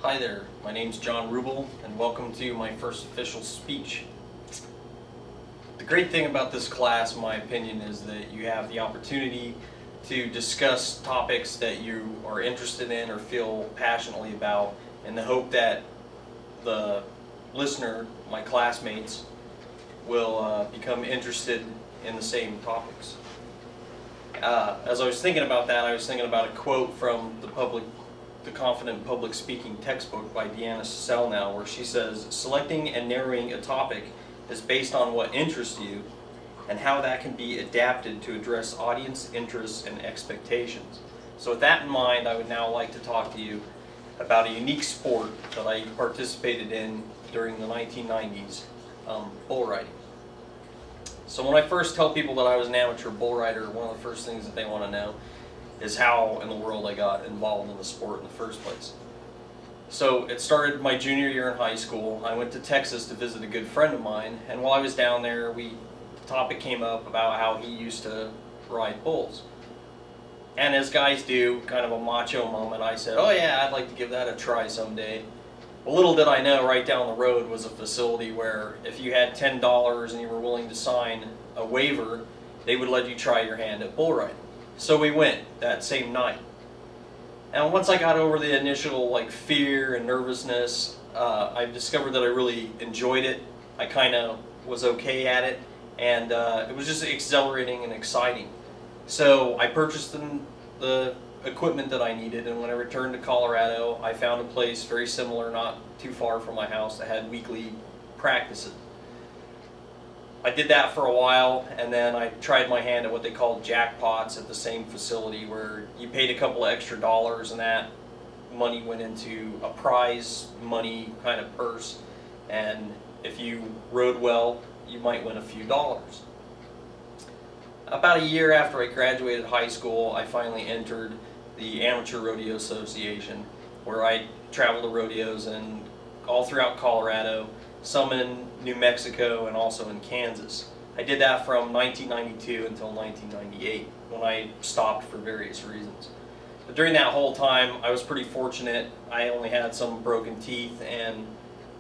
Hi there, my name's John Ruble, and welcome to my first official speech. The great thing about this class, in my opinion, is that you have the opportunity to discuss topics that you are interested in or feel passionately about, in the hope that the listener, my classmates, will become interested in the same topics. As I was thinking about that, I was thinking about a quote from the Confident Public Speaking textbook by Deanna Selnow, where she says, "Selecting and narrowing a topic is based on what interests you and how that can be adapted to address audience interests and expectations." So with that in mind, I would now like to talk to you about a unique sport that I participated in during the 1990s, bull riding. So when I first tell people that I was an amateur bull rider, one of the first things that they want to know is how in the world I got involved in the sport in the first place. So it started my junior year in high school. I went to Texas to visit a good friend of mine, and while I was down there, the topic came up about how he used to ride bulls. And as guys do, kind of a macho moment, I said, "Oh yeah, I'd like to give that a try someday." Well, little did I know, right down the road was a facility where if you had $10 and you were willing to sign a waiver, they would let you try your hand at bull riding. So we went that same night. And once I got over the initial fear and nervousness, I discovered that I really enjoyed it. I kind of was okay at it, and it was just exhilarating and exciting. So I purchased the equipment that I needed, and when I returned to Colorado, I found a place very similar, not too far from my house, that had weekly practices. I did that for a while, and then I tried my hand at what they called jackpots at the same facility, where you paid a couple of extra dollars and that money went into a prize money kind of purse, and if you rode well, you might win a few dollars. About a year after I graduated high school, I finally entered the Amateur Rodeo Association, where I traveled to rodeos all throughout Colorado, some in New Mexico, and also in Kansas. I did that from 1992 until 1998, when I stopped for various reasons. But during that whole time, I was pretty fortunate. I only had some broken teeth and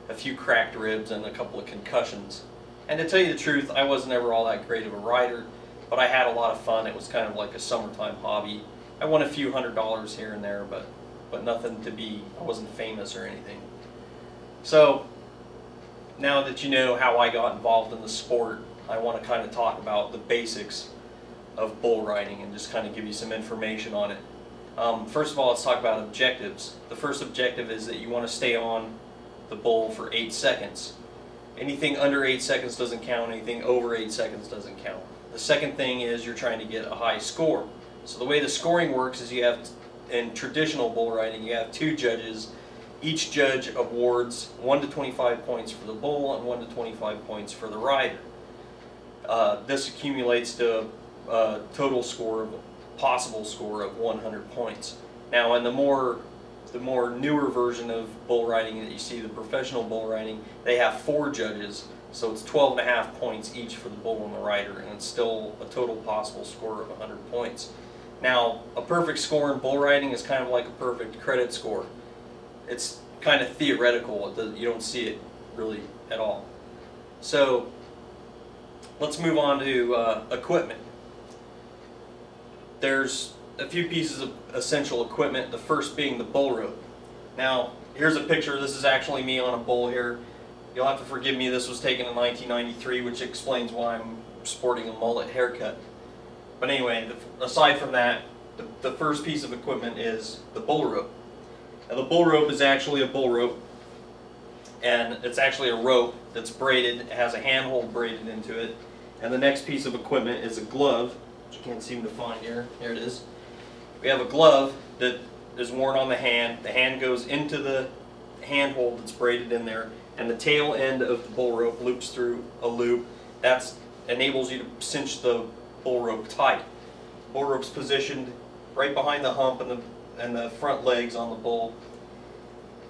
a few cracked ribs and a couple of concussions. And to tell you the truth, I wasn't ever all that great of a rider, but I had a lot of fun. It was kind of like a summertime hobby. I won a few $100s here and there, but nothing I wasn't famous or anything. So now that you know how I got involved in the sport, I want to kind of talk about the basics of bull riding and just kind of give you some information on it. First of all, let's talk about objectives. The first objective is that you want to stay on the bull for 8 seconds. Anything under 8 seconds doesn't count, anything over 8 seconds doesn't count. The second thing is you're trying to get a high score. So the way the scoring works is in traditional bull riding, you have 2 judges. Each judge awards 1 to 25 points for the bull and 1 to 25 points for the rider. This accumulates to a total score, possible score of 100 points. Now, in the more newer version of bull riding that you see, the professional bull riding, they have 4 judges, so it's 12.5 points each for the bull and the rider, and it's still a total possible score of 100 points. Now, a perfect score in bull riding is kind of like a perfect credit score. It's kind of theoretical. You don't see it really at all. So let's move on to equipment. There's a few pieces of essential equipment, the first being the bull rope. Now, here's a picture. This is actually me on a bull here. You'll have to forgive me, this was taken in 1993, which explains why I'm sporting a mullet haircut. But anyway, aside from that, the first piece of equipment is the bull rope. Now, the bull rope is actually a bull rope, and it's actually a rope that's braided. It has a handhold braided into it. And the next piece of equipment is a glove, which you can't seem to find here. Here it is. We have a glove that is worn on the hand. The hand goes into the handhold that's braided in there, and the tail end of the bull rope loops through a loop. That enables you to cinch the bull rope tight. Bull rope's positioned right behind the hump and the front legs on the bull.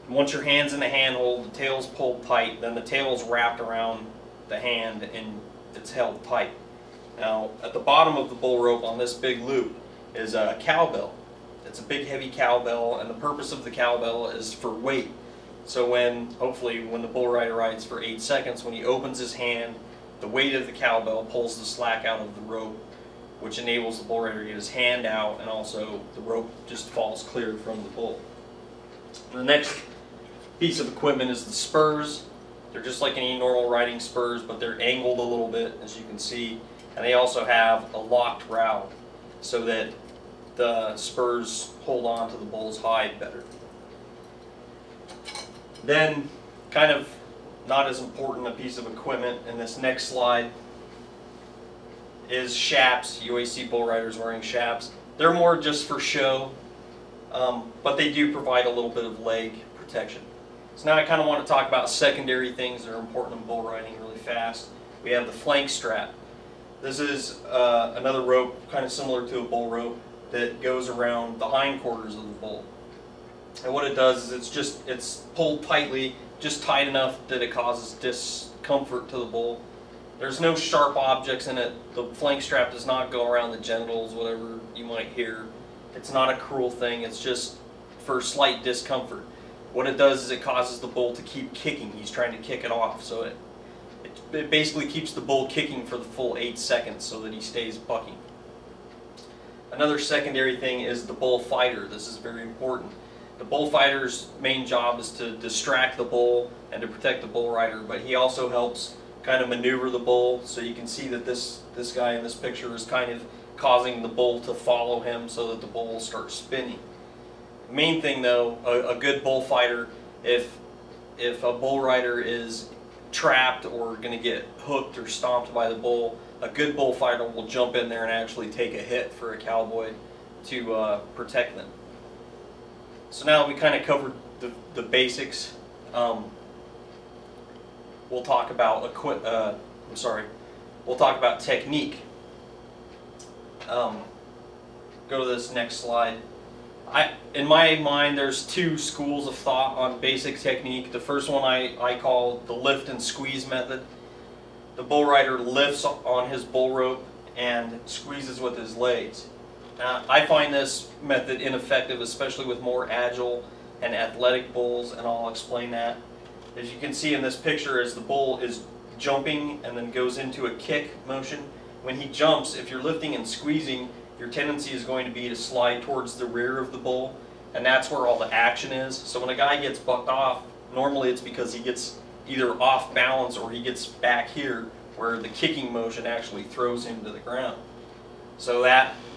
Once your hand's in the handhold, the tail's pulled tight, then the tail's wrapped around the hand and it's held tight. Now, at the bottom of the bull rope on this big loop is a cowbell. It's a big heavy cowbell, and the purpose of the cowbell is for weight. So hopefully when the bull rider rides for 8 seconds, when he opens his hand, the weight of the cowbell pulls the slack out of the rope, which enables the bull rider to get his hand out, and also the rope just falls clear from the bull. The next piece of equipment is the spurs. They're just like any normal riding spurs, but they're angled a little bit, as you can see, and they also have a locked rowel so that the spurs hold on to the bull's hide better. Then, kind of not as important a piece of equipment in this next slide is shaps. You always see bull riders wearing shaps. They're more just for show, but they do provide a little bit of leg protection. So now I kind of want to talk about secondary things that are important in bull riding really fast. We have the flank strap. This is another rope, kind of similar to a bull rope, that goes around the hindquarters of the bull. And what it does is it's pulled tightly, just tight enough that it causes discomfort to the bull. There's no sharp objects in it. The flank strap does not go around the genitals, whatever you might hear. It's not a cruel thing, it's just for slight discomfort. What it does is it causes the bull to keep kicking. He's trying to kick it off, so it basically keeps the bull kicking for the full 8 seconds so that he stays bucking. Another secondary thing is the bullfighter. This is very important. The bullfighter's main job is to distract the bull and to protect the bull rider, but he also helps kind of maneuver the bull. So you can see that this guy in this picture is kind of causing the bull to follow him so that the bull will start spinning. The main thing though, a good bullfighter, if a bull rider is trapped or going to get hooked or stomped by the bull, a good bullfighter will jump in there and actually take a hit for a cowboy to protect them. So now we kind of covered the basics. We'll talk about we'll talk about technique. Go to this next slide. In my mind, there's two schools of thought on basic technique. The first one I call the lift and squeeze method. The bull rider lifts on his bull rope and squeezes with his legs. I find this method ineffective, especially with more agile and athletic bulls, and I'll explain that. As you can see in this picture, as the bull is jumping and then goes into a kick motion, when he jumps, if you're lifting and squeezing, your tendency is going to be to slide towards the rear of the bull, and that's where all the action is. So when a guy gets bucked off, normally it's because he gets either off balance or he gets back here where the kicking motion actually throws him to the ground. So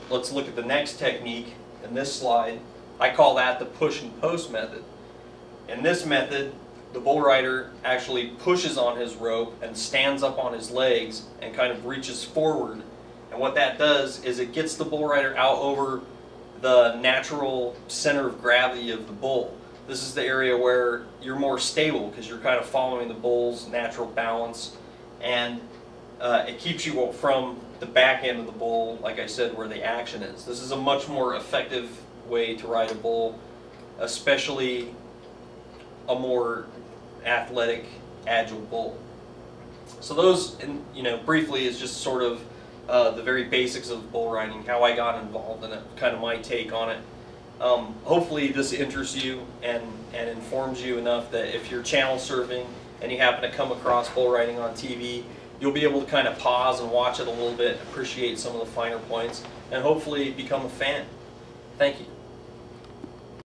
let's look at the next technique in this slide. I call that the push and post method. In this method, the bull rider actually pushes on his rope and stands up on his legs and kind of reaches forward. And what that does is it gets the bull rider out over the natural center of gravity of the bull. This is the area where you're more stable because you're kind of following the bull's natural balance, and it keeps you from the back end of the bull, like I said, where the action is. This is a much more effective way to ride a bull, especially a more athletic, agile bull. So those, briefly, is just sort of the very basics of bull riding, how I got involved in it, kind of my take on it. Hopefully this interests you and informs you enough that if you're channel surfing and you happen to come across bull riding on TV, you'll be able to kind of pause and watch it a little bit, appreciate some of the finer points, and hopefully become a fan. Thank you.